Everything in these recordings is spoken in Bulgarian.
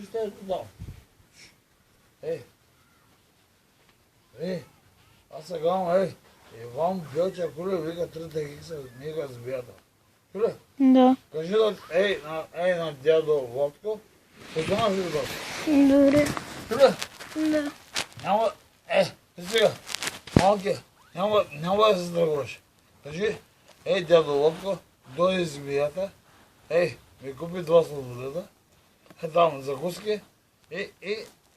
Чисто туда. Ей. Ей. Аз се гавам, ей. Иван Белча, куле, вика трите хикса, мига збията. Куле? Да. Кажи да, ей на дядо Вотко, познаваш ли го? Добре. Куле? Да. Няма, ти сега, малки, няма да се страхуваш. Кажи, ей дядо Вотко, дойде змията, ми купи 2 сладоледа, там закуски и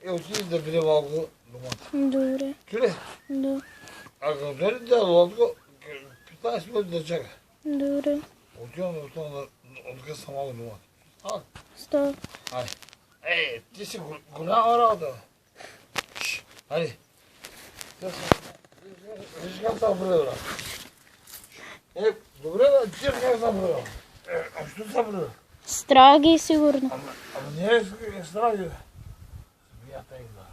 отиди да биде малко домата. Добре. Чули? Да. А като дойде дядо Вотко, 15 минути да чака. Добре. Отивам да откъсна малко домата. Става. Ай. Ти си голяма работа. Айде. Виж как съм прибрал. Добре да ти как съм прибрал. А що съм прибрал? Страги сигурно. Ама не е страги. Змията идва.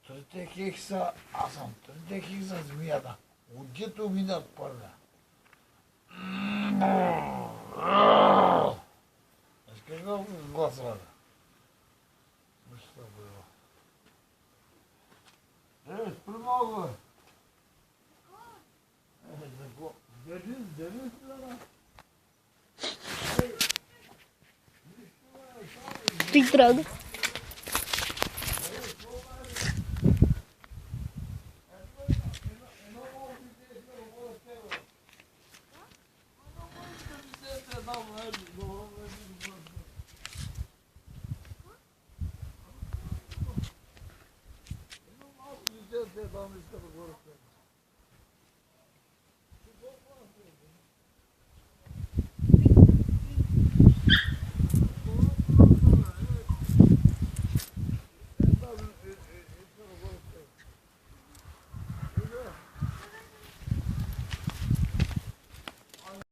Трите хикса, аз съм трите хикса змията. Удито минат пърля. Искаш да глас рада? Виж това бъде. Спри малко, бе. Държи си, да. Ти трага.